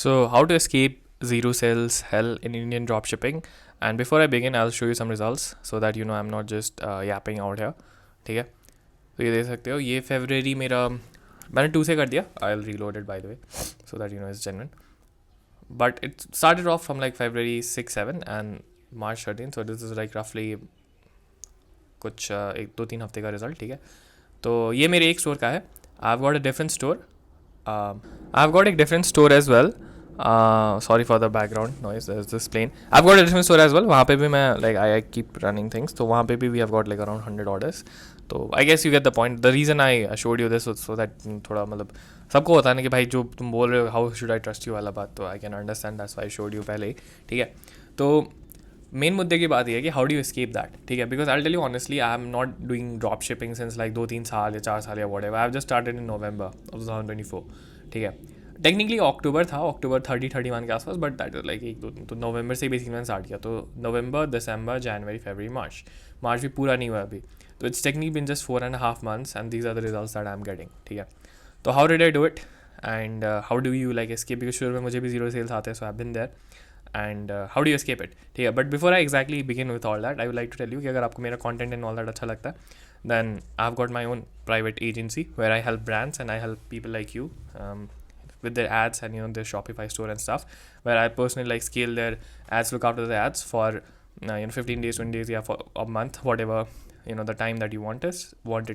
So, how to escape zero sales hell in Indian dropshipping? And before I begin, I'll show you some results so that you know I'm not just yapping out here. ठीक है, तो ये देख सकते हो, ये February मेरा मैंने 2 से कर दिया. I will reload it by the way so that you know it's genuine. But it started off from like February 6-7 and March 13. So this is like रफली कुछ 1-2-3 हफ्ते का रिजल्ट. ठीक है, तो ये मेरे एक स्टोर का है. I have got a different store. I have got एक different store as well. Sorry for the background noise, there's this plane. I've got a different store as well. वहाँ पे भी मैं like I keep running things, तो वहाँ पे भी we have got like around 100 orders. तो I guess you get the point. The reason I showed you this was so that थोड़ा मतलब सबको होता है ना कि भाई जो तुम बोल रहे हो how should I trust you वाला बात, तो I can understand, that's why I showed you पहले ही. ठीक है, तो मेन मुद्दे की बात ये है कि how do you escape that. ठीक है, because I tell you honestly, I am not doing drop shipping since like 2-3 साल या 4 साल या whatever. I have just started in November of 2024. ठीक है, टेक्निकली अक्टूबर था, अक्टूबर 30-31 के आसपास, बट दैट इज लाइक 1-2 दिन, तो नवंबर से बेसिकली मैंने स्टार्ट किया. तो नवंबर, दिसंबर, जनवरी, फरवरी, मार्च भी पूरा नहीं हुआ अभी. तो it's technically been just 4.5 months and these are the results that I am getting. ठीक है, तो how did I do it and how do you like escape, because शुरू में मुझे भी जीरो सेल्स आते हैं, so I have been there. And how do you escape it. ठीक है, but before I exactly begin with all that, I would like to tell you कि अगर आपको मेरा कंटेंट एंड ऑल दैट अच्छा लगता है, then I have got my own private agency where I help brands and I help people like you with their ads and you know their Shopify store and stuff, where I personally like scale their ads, look after the ads for 15 days, 20 days, yeah, for a month, whatever you know the time that you want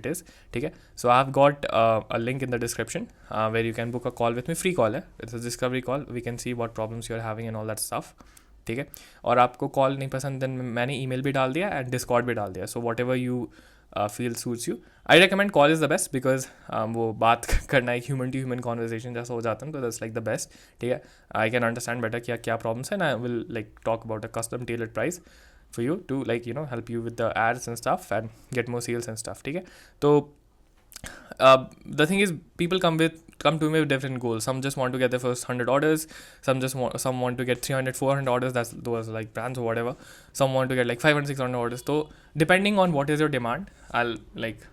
it is. ठीक है, so I've got a link in the description where you can book a call with me. Free call है, it's a discovery call. We can see what problems you're having and all that stuff. ठीक है, और आपको call नहीं पसंद, then मैंने email भी डाल दिया एंड डिस्कॉर्ड भी डाल दिया. So what ever you feel suits you. I recommend call is the best, because वो बात करना एक ह्यूमन टू ह्यूमन कॉन्वर्जेशन जैसा हो जाता है, तो दैट्स लाइक द बेस्ट. ठीक है, आई कैन अंडरस्टैंड बेटर क्या क्या प्रॉब्लम्स है, and I will like talk about a custom tailored price for you to like you know help you with the ads and stuff and get more sales and stuff. ठीक है, तो the thing is people come to me with different goals. Some just want to get their first 100 orders, some want to get 300-400 orders, that's those like brands or whatever. Some want to get like 500-600 orders. So depending on what is your demand, I'll like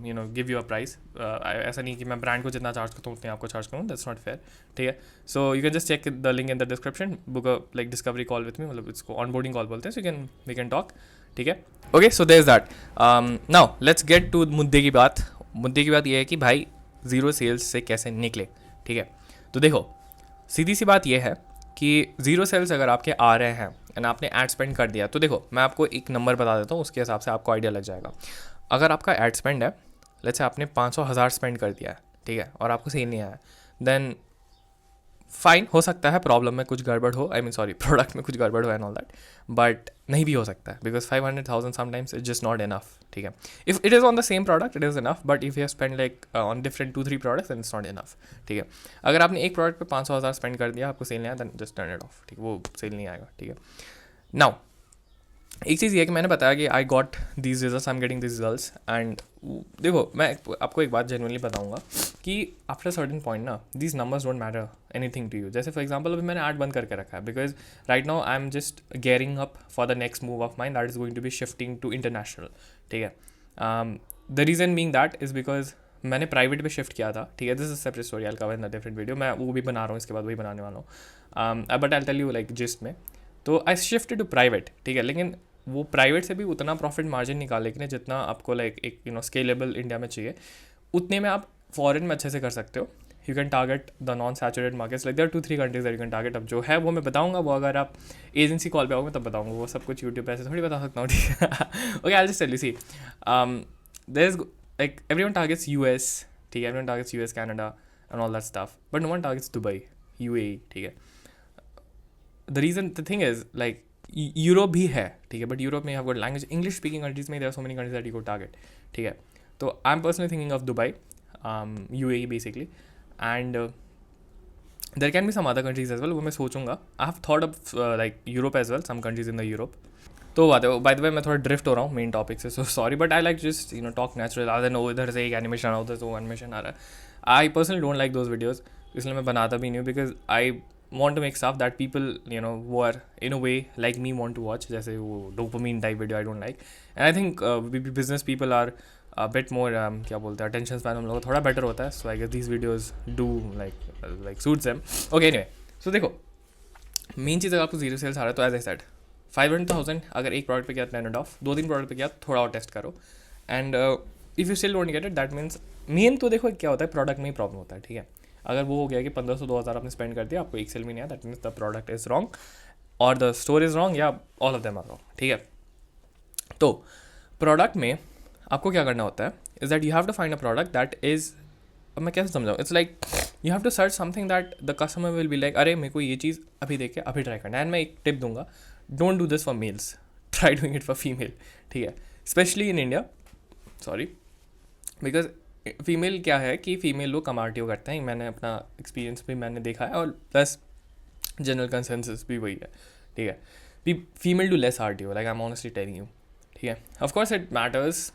you know give you a price. ऐसा नहीं कि मैं brand को जितना charge करता हूँ उतने आपको चार्ज करूँ, that's not fair. ठीक है, so you can just check the link in the description, book a like discovery call with me, मतलब इसको onboarding call बोलते हैं, so we can talk. ठीक है, okay, so there's that. Now let's get to मुद्दे की बात. मुद्दे की बात ये है कि भाई ज़ीरो सेल्स से कैसे निकले. ठीक है, तो देखो सीधी सी बात ये है कि ज़ीरो सेल्स अगर आपके आ रहे हैं एंड आपने एड स्पेंड कर दिया, तो देखो मैं आपको एक नंबर बता देता हूँ, उसके हिसाब से आपको आइडिया लग जाएगा. अगर आपका एड स्पेंड है, लेट्स से आपने 500,000 स्पेंड कर दिया है, ठीक है, और आपको सेल नहीं आया, देन फाइन, हो सकता है प्रॉब्लम में कुछ गड़बड़ हो, आई मीन सॉरी प्रोडक्ट में कुछ गड़बड़ हो एंड ऑल दैट, बट नहीं भी हो सकता है, because 500,000 sometimes is just not enough. ठीक है, if it is on the same product it is enough, but if you spend like on different 2-3 products then it's not enough. ठीक है, अगर आपने एक प्रोडक्ट पे 500,000 स्पेंड कर दिया, आपको सेल नहीं आया, then just turn it off. ठीक है, वो सेल नहीं आएगा. ठीक है, नाउ एक चीज़ ये है कि मैंने बताया कि I got these results, I am getting this results, and देखो मैं आपको एक बात जेन्युइनली बताऊंगा कि आफ्टर सर्टन पॉइंट ना these numbers don't matter anything to you. जैसे फॉर एग्जांपल अभी मैंने ऐड बंद करके रखा है, because right now I am just gearing up for the next move of mine that is going to be shifting to international. ठीक है, the reason being that is because मैंने private पे शिफ्ट किया था. ठीक है, this is separate story, I will cover in the different video. मैं वो भी बना रहा हूँ, इसके बाद वही बनाने वाला हूँ, but I tell you like gist में. तो आई शिफ्टेड टू प्राइवेट. ठीक है, लेकिन वो प्राइवेट से भी उतना प्रॉफिट मार्जिन निकाले कि जितना आपको लाइक एक यू नो स्केलेबल इंडिया में चाहिए, उतने में आप फॉरेन में अच्छे से कर सकते हो. You can target the non saturated markets, like there are 2-3 countries that you can target. अब जो है वो मैं बताऊंगा, वो अगर आप एजेंसी कॉल पे आओगे तब बताऊंगा, वो सब कुछ यूट्यूब पे ऐसे थोड़ी बता सकता हूँ. ठीक है, okay, I just tell you, see there is like everyone targets US. ठीक है, everyone targets US, Canada and all that stuff, but no one targets Dubai, UAE. ठीक है, the reason, the thing is like Europe भी है. ठीक है, but Europe में have got language, English speaking countries में there are so many countries that you को target. ठीक है, तो I am personally thinking of Dubai, UAE basically, and there can be some other countries as well, वो मैं सोचूंगा. I have thought of like Europe as well, some countries in the Europe. तो बात है, bye the वे मैं थोड़ा drift हो रहा हूँ मेन टॉपिक से, so sorry, but I like just you know talk natural, other no इधर से एक एनिमेशन आ रहा है, उधर से वो एनिमेशन आ रहा है. I personally don't like those videos, इसलिए मैं बनाता भी नहीं हूँ, because I want to make stuff that people you know who are in a way like me want to watch, जैसे वो dopamine type video I don't like, and I think business people are a bit more क्या बोलते हैं attention span हम लोगों का थोड़ा better होता है, so I guess these videos do like suits them. Okay, anyway, सो देखो, मेन चीज़ अगर आपको जीरो सेल्स आ रहा है तो एज आई सेड 500,000 अगर एक प्रोडक्ट पे किया 10 ऑफ, 2-3 प्रोडक्ट पे किया थोड़ा और टेस्ट करो, and if you still don't get it that means main तो देखो क्या होता है, प्रोडक्ट में ही प्रॉब्लम होता है, ठीक है। अगर वो हो गया कि 1500-2000 आपने स्पेंड कर दिया, आपको एक सेल भी नहीं आया, that means the product is wrong और द स्टोर इज़ रॉन्ग, या all of them are wrong, ठीक है। तो प्रोडक्ट में आपको क्या करना होता है is that you have to find a product that is, अब मैं कैसे समझाऊँ, it's like you have to search something that the customer will be like, अरे मेरे को ये चीज़ अभी देख के अभी ट्राई करना है। एंड मैं एक टिप दूंगा, don't do this for mails, try doing it for female, ठीक है, specially in India, sorry, because female क्या है कि फीमेल लोग कम आर करते हैं, मैंने अपना एक्सपीरियंस भी मैंने देखा है, और प्लस जनरल कंसेंसस भी वही है, ठीक है। Female do less R T O, like I am honestly telling you, ठीक है। Of course it matters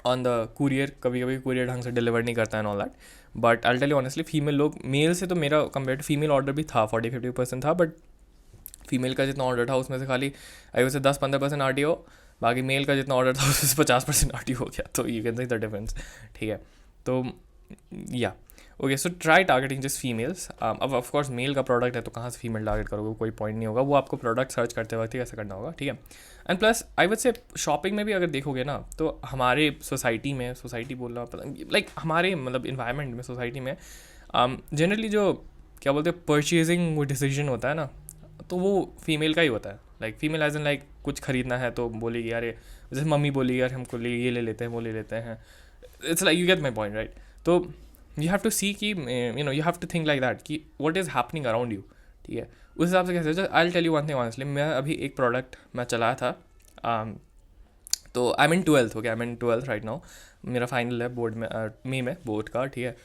on the courier, कभी कभी कुरियर ढंग से डिलीवर नहीं करता है all that, but I tell you honestly female लोग, मेल से तो मेरा कंपेयर टू फीमेल ऑर्डर भी था 40-50% था, बट फीमेल का जितना ऑर्डर था उसमें से खाली आई वैसे 10-15% आर टी ओ, बाकी मेल का जितना ऑर्डर था उसमें से 50% आर टी ओ हो गया, तो you can see the difference, ठीक है। तो या okay, so try targeting just females. अब ऑफकोर्स मेल का प्रोडक्ट है तो कहाँ से फीमेल टारगेट करोगे, कोई पॉइंट नहीं होगा, वो आपको प्रोडक्ट सर्च करते वक्त ही ऐसा करना होगा, ठीक है। And plus I would say shopping में भी अगर देखोगे ना, तो हमारे सोसाइटी में, सोसाइटी बोलना लाइक हमारे मतलब इन्वायरमेंट में, सोसाइटी में जनरली जो क्या बोलते हैं परचेजिंग वो डिसीजन होता है ना, तो वो फीमेल का ही होता है। Like female as in like कुछ खरीदना है तो बोलेगी यार, जैसे मम्मी बोली यार हमको ये ले लेते हैं, वो ले लेते हैं, it's like you get my point, right. तो यू हैव टू सी कि you know you have to think like that कि what is happening around you, ठीक है। उस हिसाब से कैसे, I will tell you one thing honestly, मैं अभी एक प्रोडक्ट मैं चलाया था, तो आई मीन 12th हो गया, I mean 12th right now, मेरा फाइनल है बोर्ड में, मई में बोर्ड का, ठीक है।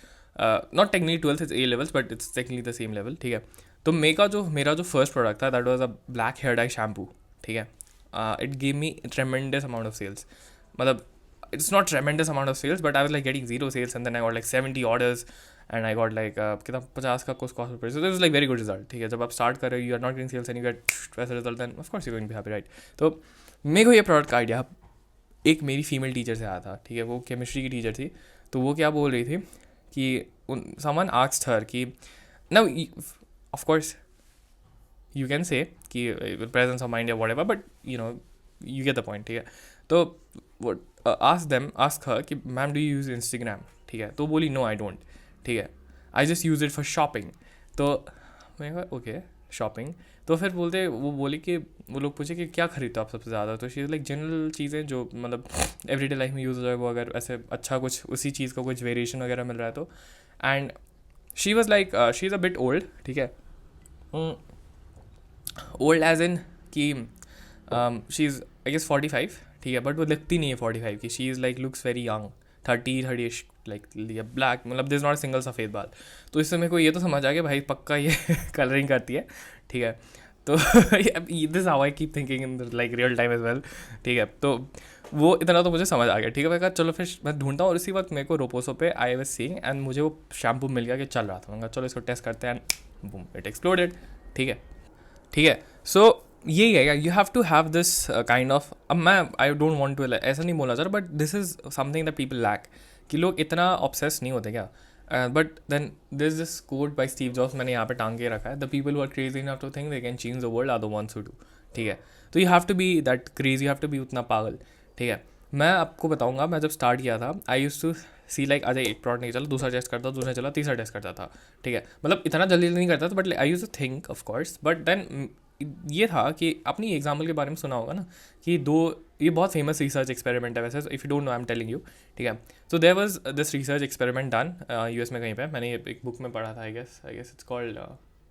Not technically 12th is A levels but it's technically the same level, ठीक है। तो मेरा जो फर्स्ट प्रोडक्ट था that was a black hair dye shampoo, ठीक है। It give me tremendous amount of sales, मतलब it's not tremendous amount of sales, but I was like getting zero sales, and then I got like 70 orders, and I got like कितना 50 का कुछ cost per, so this was like very good result, ठीक है। जब आप start कर रहे हो, you are not getting sales and you get वैसा result, then of course you're going to be happy, right। तो मेरे को ये प्रोडक्ट का आइडिया एक मेरी फीमेल टीचर से आया था, ठीक है। वो केमिस्ट्री की टीचर थी, तो वो क्या बोल रही थी कि समवन आस्क्ड हर कि now of course you can say कि प्रेजेंस ऑफ माइंड या whatever, but you know you get the point, ठीक है। तो वो आस्क हर कि ma'am do you use Instagram, ठीक है। तो बोली नो आई डोंट, ठीक है, I just use it for shopping. तो मैंने कहा ओके शॉपिंग, तो फिर वो बोली कि वो लोग पूछे कि क्या खरीदते हो आप सबसे ज़्यादा, तो शी इज़ लाइक जनरल चीज़ें जो मतलब एवरीडे लाइफ में यूज़ हो जाए, वो अगर ऐसे अच्छा कुछ उसी चीज़ का कुछ वेरिएशन वगैरह मिल रहा है तो। And she was like she is a bit old, ठीक है, ओल्ड एज इन कि शी इज़ आई गेस 45, ठीक है, बट वो दिखती नहीं है 45 की, she is like looks very young, 30 like black, मतलब दिस नॉट सिंगल सफ़ेद बाल। तो इससे मेरे को ये तो समझ आ गया भाई पक्का ये कलरिंग करती है, ठीक है। तो this how I keep thinking in like real time as well, ठीक है। तो वो इतना तो मुझे समझ आ गया, ठीक है। मैं कहा चलो फिर मैं ढूंढता हूँ, और इसी वक्त मेरे को रोपोसो पे आई वाज सीइंग एंड मुझे वो शैम्पू मिल गया कि चल रहा था, मैंने कहा चलो इसको टेस्ट करते हैं, एंड बूम इट एक्सप्लोडेड, ठीक है, ठीक है। सो यही है, you have to have this kind of, अब मैं आई डोंट वांट टू ऐसा नहीं बोलना चाह, but this is something that people lack, कि लोग इतना ऑब्सेस नहीं होते क्या। But then this this quote by Steve Jobs मैंने यहाँ पे टांग के रखा है, the people who are crazy enough to think they can change the world are the ones who do, ठीक है। तो you have to be that crazy, you have to be उतना पागल, ठीक है। मैं आपको बताऊंगा, मैं जब स्टार्ट किया था I use to see like Ajay एक प्रोडक्ट नहीं चला, दूसरा टेस्ट करता, दूसरा चला, तीसरा टेस्ट करता था, ठीक है। मतलब इतना जल्दी नहीं करता था, but I use to think of course, but then ये था कि अपनी एग्जाम्पल के बारे में सुना होगा ना कि ये बहुत फेमस रिसर्च एक्सपेरिमेंट है वैसे, if you don't know I am telling you, ठीक है। So there was this research experiment done US में कहीं पे, मैंने ये एक बुक में पढ़ा था, आई गेस इट्स कॉल्ड,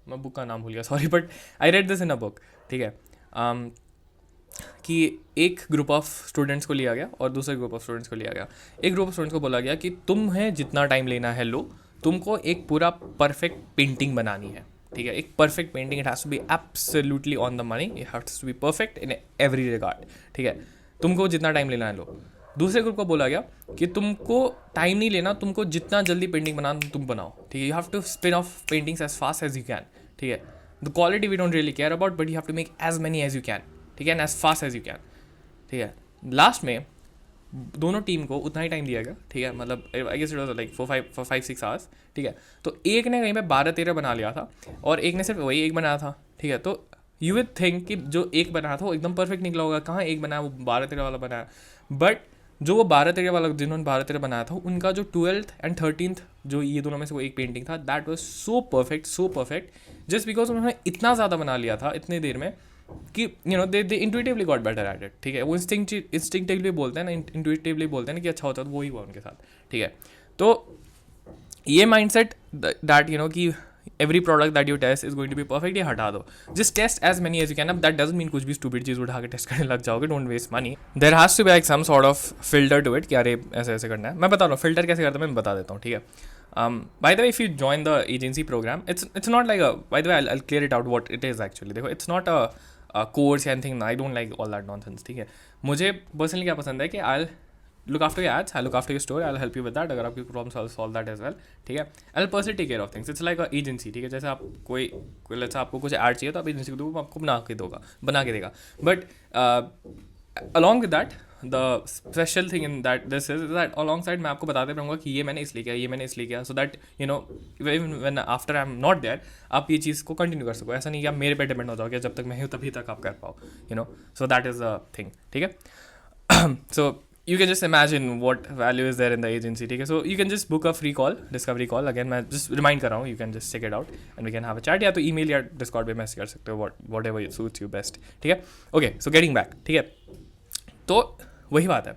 मैं बुक का नाम भूल गया sorry, but I read this in a book, ठीक है। कि एक ग्रुप ऑफ स्टूडेंट्स को लिया गया और दूसरे ग्रुप ऑफ स्टूडेंट्स को लिया गया। एक ग्रुप ऑफ स्टूडेंट्स को बोला गया कि तुम्हें जितना टाइम लेना है लो, तुमको एक पूरा परफेक्ट पेंटिंग बनानी है, ठीक है। एक perfect painting, it has to be absolutely on the money, it has to be perfect in every regard, ठीक है। तुमको जितना टाइम लेना है लो। दूसरे ग्रुप को बोला गया कि तुमको टाइम नहीं लेना, तुमको जितना जल्दी पेंटिंग बनाना तुम बनाओ, ठीक है। You have to spin off paintings as fast as you can, ठीक है। The quality we don't really care about, but you have to make as many as you can, ठीक है, and as fast as you can, ठीक है। Last में दोनों team को उतना ही टाइम दिया गया, ठीक है, मतलब I guess it was like 4-5-6 hours, ठीक है। तो एक ने कहीं पे 12-13 बना लिया था और एक ने सिर्फ वही एक बनाया था, ठीक है। तो यू विल थिंक कि जो एक बनाया था वो एकदम परफेक्ट निकला होगा, कहाँ एक बनाया, वो 12-13 वाला बनाया। बट जो वो 12-13 वाला, जिन्होंने 12-13 बनाया था, उनका जो 12th एंड 13th, जो ये दोनों में से वो एक पेंटिंग था, that was so perfect just because उन्होंने इतना ज़्यादा बना लिया था इतने देर में कि they intuitively got better at it, ठीक है। वो इंस्टिंक्टिवली बोलते हैं ना, इंट्यूटिवली बोलते हैं ना कि अच्छा होता है, तो वही हुआ उनके साथ, ठीक है। तो ये माइंडसेट दैट कि every product that you test is going to be perfect, ये हटा दो। Just test as many as you can. अब दैट डजंट मीन कुछ भी स्टूपिड चीज़ उठा के टेस्ट करने लग जाओगे, don't waste money. There has to be like some sort of filter to it कि अरे ऐसे ऐसे करना है। मैं बता रहा हूँ फिल्टर कैसे करता है, मैं बता देता हूँ, ठीक है। Bye the way, if you join the agency program, it's not like a, by the way, I'll clear it out what it is actually. देखो, it's not a course या anything. I don't like all that nonsense, ठीक है। मुझे personally क्या पसंद है कि I'll look after your ads, I'll look after your store, I'll help you with that. अगर आपकी problem I'll solve that as well, ठीक है। I'll personally take care of things. It's like a agency, ठीक है। जैसे आप कोई let's say आपको कुछ ad चाहिए तो आप एजेंसी को दो, आपको बना के देगा। But along with that, the special thing in that this is that along side मैं आपको बताते रहूँगा कि ये मैंने इसलिए किया, ये मैंने इसलिए किया, so that when after I am not there आप ये चीज़ को कंटिन्यू कर सको। ऐसा नहीं कि आप मेरे पे डिपेंड हो जाओगे, जब तक मैं हूँ तभी तक आप कर पाओ, so that is the thing, ठीक है। सो you can just imagine what value is there in the agency, ठीक है। so you can just book a free call, discovery call, again मैं just remind कर रहा हूँ, you can just check it out and we can have a chat, या तो email या discord पे मैसेज कर सकते हो, whatever suits you best, ठीक है। okay, so getting back, ठीक है। तो वही बात है,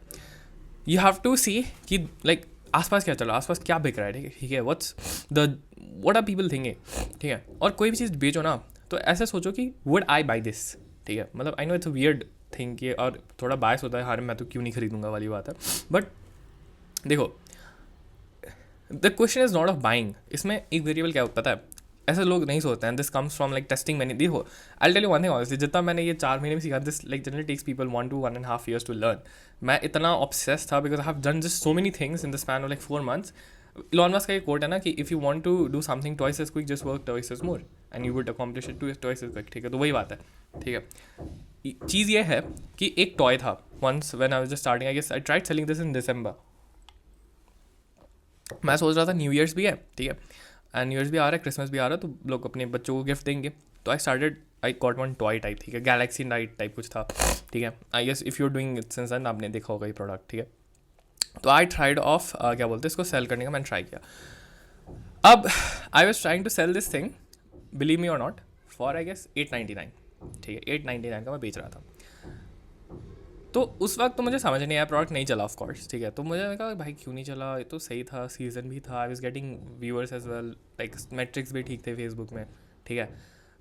यू हैव टू सी कि लाइक आसपास क्या चल रहा है, आसपास क्या बिक रहा है, ठीक है। व्हाट आर पीपल थिंकिंग, ठीक है। और कोई भी चीज़ बेचो ना तो ऐसे सोचो कि वुड आई बाई दिस, ठीक है। मतलब I know it's a weird thing कि, और थोड़ा बायस होता है, हार मैं तो क्यों नहीं खरीदूंगा वाली बात है। बट देखो, the question is not of buying. इसमें एक वेरिएबल क्या पता है, ऐसे लोग नहीं सोचते हैं। This comes from like testing many. देखो, I tell you one thing honestly, जितना मैंने ये 4 महीने में सीखा, this like generally takes people 1 to 1.5 years to learn. मैं इतना ऑब्सेस था because I have done just so many things in the span of like 4 months। Elon Musk का एक कोट है ना कि if you want to do something twice as quick, just work twice as more and you would accomplish it twice as quick, ठीक है। तो वही बात है, ठीक है। चीज़ ये है कि एक टॉय था once when I was just starting, I guess I tried selling this in December. मैं सोच रहा था न्यू ईयर्स भी है, ठीक है, एंड न्यू ईयर्स भी आ रहा है, क्रिसमस भी आ रहा है, तो लोग अपने बच्चों को गिफ्ट देंगे। तो I got one toy type, ठीक है, गैलेक्सी नाइट टाइप कुछ था, ठीक है। I guess if you are doing it since then आपने देखा होगा ये प्रोडक्ट, ठीक है। तो आई ट्राइड ऑफ क्या बोलते हैं इसको, सेल करने का मैंने ट्राई किया। अब I was trying to sell this thing, believe me और नॉट, फॉर आई गेस 899, ठीक है। 899 का मैं बेच रहा था। तो उस वक्त तो मुझे समझ नहीं आया, प्रोडक्ट नहीं चला ऑफ कोर्स, ठीक है। तो मुझे कहा भाई क्यों नहीं चला, ये तो सही था, सीजन भी था, I was getting viewers as well, like metrics भी ठीक थे फेसबुक में, ठीक है।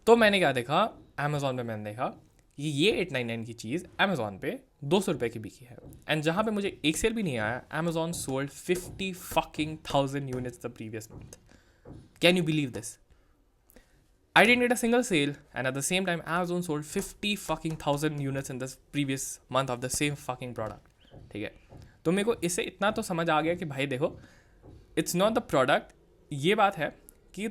तो मैंने क्या देखा, अमेजोन पे मैंने देखा कि ये 899 की चीज़ अमेजोन पे 200 रुपये की बिकी है, एंड जहाँ पे मुझे एक सेल भी नहीं आया, Amazon sold 50,000 units the previous month. Can you believe this? I didn't get a single sale, and at the same time, Amazon sold 50,000 units in this previous month of the same fucking product, ठीक है। तो मेरे को इससे इतना तो समझ आ गया कि भाई देखो, इट्स नॉट द प्रोडक्ट। ये बात है कि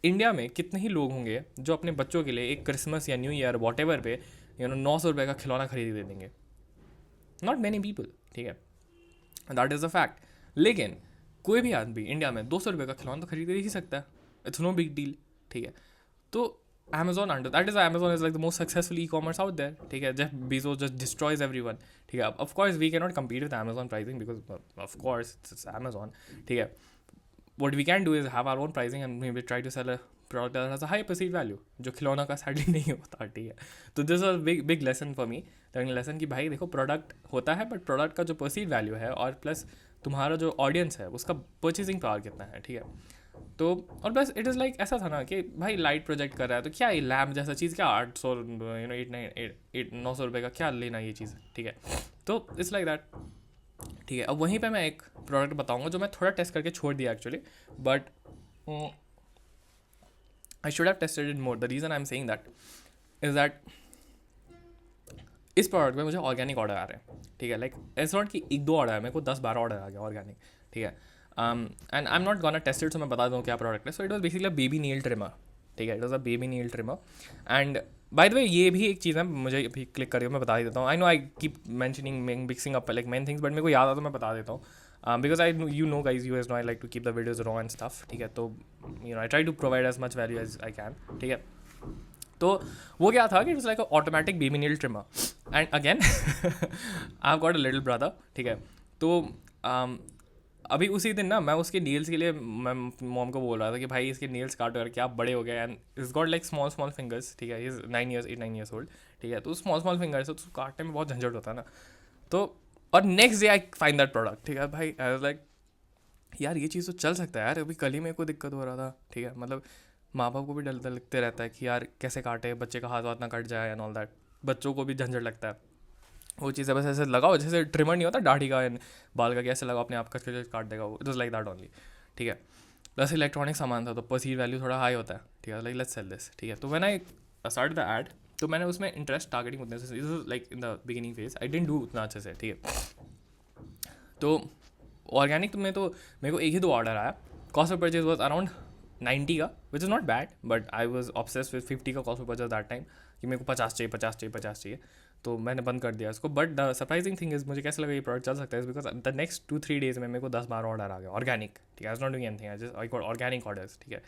इंडिया में कितने ही लोग होंगे जो अपने बच्चों के लिए एक क्रिसमस या न्यू ईयर वॉट एवर पे 900 रुपये का खिलौना खरीद दे देंगे। नॉट मैनी पीपल, ठीक है, दैट इज़ अ फैक्ट। लेकिन कोई भी आदमी इंडिया में 200 रुपये का खिलौना तो खरीद ही सकता है, इट्स नो बिग डील, ठीक है। तो Amazon under that is Amazon is like the most successful e-commerce out there, ठीक है। Jeff Bezos just destroys everyone, ठीक है। Of course we cannot compete with Amazon pricing because of course it's Amazon, ठीक है। What we can do is have our own pricing and maybe try to sell a product that has a high perceived value, जो खिलौना का sadly नहीं होता, ठीक है। तो this was a big lesson for me, learning lesson कि भाई देखो प्रोडक्ट होता है बट प्रोडक्ट का जो perceived value है और प्लस तुम्हारा जो ऑडियंस है उसका परचेजिंग पावर कितना है, ठीक है। तो और बस इट इज़ लाइक ऐसा था ना कि भाई लाइट प्रोजेक्ट कर रहा है तो क्या ये लैम्प जैसा चीज़, क्या 800 900 रुपये का क्या लेना ये चीज़, ठीक है। तो इट्स लाइक दैट, ठीक है। अब वहीं पे मैं एक प्रोडक्ट बताऊंगा जो मैं थोड़ा टेस्ट करके छोड़ दिया actually, but I should have tested it more. The reason I am saying that is that इस प्रोडक्ट में मुझे ऑर्गेनिक ऑर्डर आ रहे हैं, ठीक है। लाइक इट्स नॉट कि 1-2 ऑर्डर है, मेरे को 10-12 ऑर्डर आ गया ऑर्गेनिक, ठीक है। And I am not gonna test it, so मैं बता दूँ क्या प्रोडक्ट है। So it was basically baby nail trimmer, ठीक है। It was a baby nail trimmer and by the way ये भी एक चीज़ है, मुझे अभी क्लिक करके मैं बता ही देता हूँ. I know I keep mentioning mixing up like man things, but मेरे को याद आता तो मैं बता देता हूँ. Because I you know guys, you as know I like to keep the videos raw and stuff. ठीक है, तो you know I try to provide as much value as I can. ठीक है, तो वो क्या था कि it was like a automatic baby nail trimmer. And again I have got a little brother. ठीक है, तो अभी उसी दिन ना मैं उसके नील्स के लिए मैं मॉम को बोल रहा था कि भाई इसके नील्स काटो यार, क्या बड़े हो गए. And is got like small small fingers. ठीक है, इज 9 years 8 9 years ओल्ड. ठीक है, तो स्मॉल स्मॉल फिंगर्स है तो उसको काटने में बहुत झंझट होता है ना. तो और next day I find that product. ठीक है भाई, आई वाज लाइक यार ये चीज़ तो चल सकता है यार. अभी कल ही मेरे को दिक्कत हो रहा था. ठीक है, मतलब माँ बाप को भी डर लगते रहता है कि यार कैसे काटे, बच्चे का हाथ वाथ ना कट जाए एंड ऑल दैट. बच्चों को भी झंझट लगता है. वो चीज़ें बस ऐसे लगाओ जैसे ट्रिमर नहीं होता दाढ़ी का and बाल का, कैसे लगाओ अपने आप कस के काट देगा वो. It was like that only. ठीक है, प्लस इलेक्ट्रॉनिक सामान था तो परसीव वैल्यू थोड़ा हाई होता है. ठीक है, लाइक लेट्स सेल दिस. ठीक है, तो when I start the ad, तो मैंने उसमें इंटरेस्ट टारगेटिंग उतने से like in the beginning phase I didn't do उतना अच्छे से. ठीक है, तो ऑर्गेनिक में तो मेरे को एक ही 2 ऑर्डर आया. Cost of purchase was around 90 का, which is not bad, but I was obsessed with 50 का cost of purchase that time कि मेरे को 50 चाहिए 50 चाहिए 50 चाहिए. तो मैंने बंद कर दिया इसको. But the surprising thing is मुझे कैसे लगा ये प्रोडक्ट चल सकता है, बिकॉज द नेक्स्ट 2-3 डेज में मेरे को 10-12 ऑर्डर आ गया ऑर्गेनिक. ठीक है, I was not doing anything, I got organic orders. ठीक है,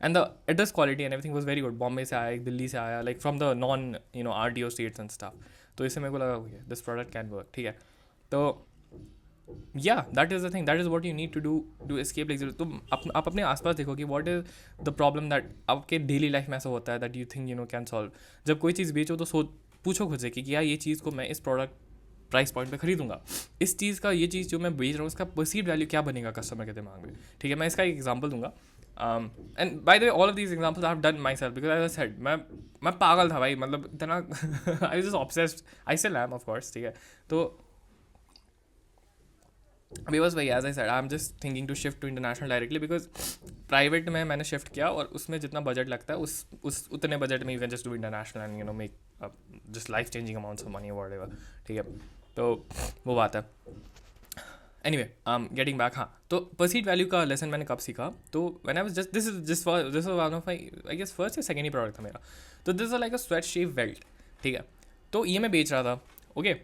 and the address quality and everything was very good. Bombay से आया, एक दिल्ली से आया, like from the non you know RDO states and stuff. तो इससे मेरे को लगा दिस प्रोडक्ट कैन वर्क. ठीक है, तो yeah, that is the thing, that is what you need to do to escape like zero. तुम आप अपने आसपास देखो कि what is the problem that आपके डेली लाइफ में ऐसा होता है that you think you know can solve. जब कोई चीज़ बेचो तो पूछो खुद से कि यार ये चीज़ को मैं इस प्रोडक्ट प्राइस पॉइंट पे खरीदूंगा, इस चीज़ का, ये चीज़ जो मैं बेच रहा हूँ इसका परसीव वैल्यू क्या बनेगा कस्टमर के दिमाग में. ठीक है, मैं इसका एक एग्जांपल दूंगा. And by the way all of these examples I have done myself because I said मैं पागल था भाई, मतलब इतना I just obsessed. I still am of course. ठीक है, तो अभी बस वही as I said I am just thinking to shift to international directly because private में मैंने शिफ्ट किया और उसमें जितना बजट लगता है उस उतने बजट में you can just do international and you know make just life changing amounts of money whatever. ठीक है, तो वो बात है. एनीवे गेटिंग बैक, हाँ, तो परसीव वैल्यू का लेसन मैंने कब सीखा, तो when I was just this one of I guess first या सेकेंड ही प्रोडक्ट था मेरा. तो this is like a sweat shape belt. ठीक है, तो ये मैं बेच रहा था. ओके,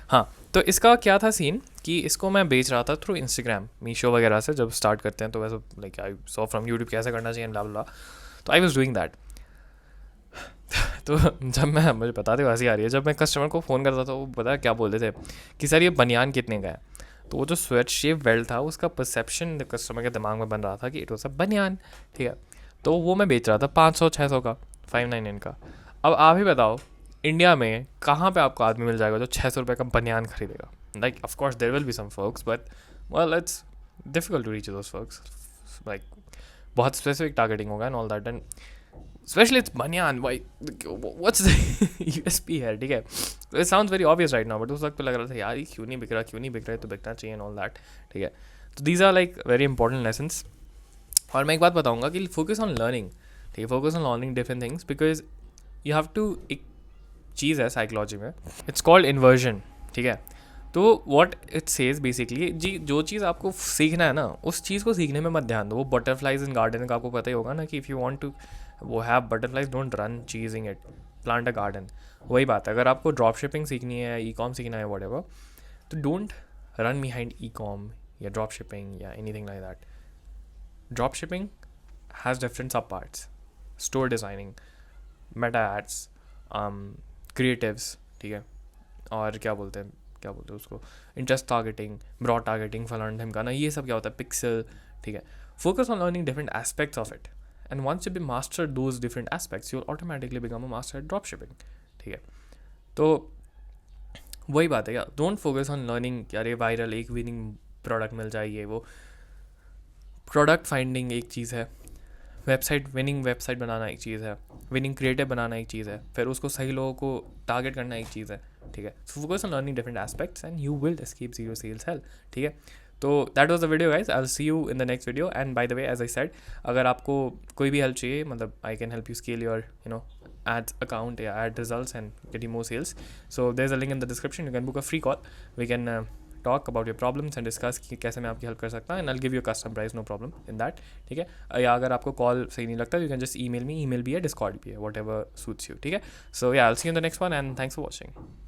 हाँ, तो इसका क्या था सीन कि इसको मैं बेच रहा था थ्रू इंस्टाग्राम, मीशो वगैरह से. जब स्टार्ट करते हैं तो वैसे like I saw from YouTube कैसे करना चाहिए ब्ला ब्ला, तो आई वाज डूइंग दैट. तो जब मैं, मुझे पता था हंसी आ रही है, जब मैं कस्टमर को फ़ोन करता था वो पता क्या बोलते थे कि सर ये बनियान कितने का है. तो वो जो स्वेट शेप बेल्ट था उसका परसेप्शन कस्टमर के दिमाग में बन रहा था कि इट वॉज अ बनियान. ठीक है, तो वो मैं बेच रहा था 500-600 का, 599 का. अब आप ही बताओ इंडिया में कहाँ पे आपको आदमी मिल जाएगा जो 600 रुपये का बनियान खरीदेगा. Like of course there will be some folks but well it's difficult to reach those folks. Like बहुत स्पेसिफिक टारगेटिंग होगा and all that. And specially it's बनियान, वाई व्हाट्स द USP है. ठीक है, it sounds very obvious right now, but उस वक्त तो लग रहा था यार ये क्यों नहीं बिक रहा, तो बिकना चाहिए एंड ऑल दैट. ठीक है, तो these are like very important lessons. और मैं एक बात बताऊंगा कि फोकस ऑन लर्निंग. ठीक है, focus on learning different things because you have to, एक चीज़ है साइकोलॉजी में, इट्स कॉल्ड इन्वर्जन. ठीक है, तो व्हाट इट सेज बेसिकली, जी जो चीज़ आपको सीखना है ना उस चीज़ को सीखने में मत ध्यान दो. वो बटरफ्लाइज इन गार्डन का आपको पता ही होगा ना कि इफ़ यू वांट टू वो have butterflies don't run chasing it, plant a garden. वही बात है, अगर आपको ड्रॉप शिपिंग सीखनी है, ई-कॉम सीखना है, व्हाटएवर, तो डोंट रन बिहाइंड ई-कॉम या ड्रॉप शिपिंग या anything like that. Drop shipping has different sub parts, store designing, meta ads, creatives. ठीक है, और क्या बोलते हैं उसको, इंटरेस्ट टारगेटिंग, ब्रॉड टारगेटिंग, फलाना ढिमकाना, ये सब क्या होता है, पिक्सल. ठीक है, focus on learning different aspects of it and once you be master those different aspects you will automatically become a master at drop shipping. ठीक है, तो वही बात है क्या, डोंट फोकस ऑन लर्निंग कि अरे वायरल एक विनिंग प्रोडक्ट मिल जाए, ये वो. प्रोडक्ट फाइंडिंग एक चीज़ है, विनिंग वेबसाइट बनाना एक चीज़ है, विनिंग क्रिएटिव बनाना एक चीज़ है, फिर उसको सही लोगों को टारगेट करना एक चीज़ है. ठीक है, so focus on learning different aspects and you will escape zero sales hell. ठीक है, तो that was the video guys, I will see you in the next video. And by the way as I said, अगर आपको कोई भी help चाहिए, मतलब I can help you scale your ads account, ad results and getting more sales. So there's a link in the description, you can book a free call, we can talk about your problems and discuss कि कैसे मैं आपकी help कर सकता हूँ, and I give you custom price, no problem in that, ठीक है। या अगर आपको कॉल सही नहीं लगता, you can just email me भी है, डिस्कॉर्ड भी है, वट एवर सूट्स यू, ठीक है। सो या आई will see you in the next one, and thanks for watching.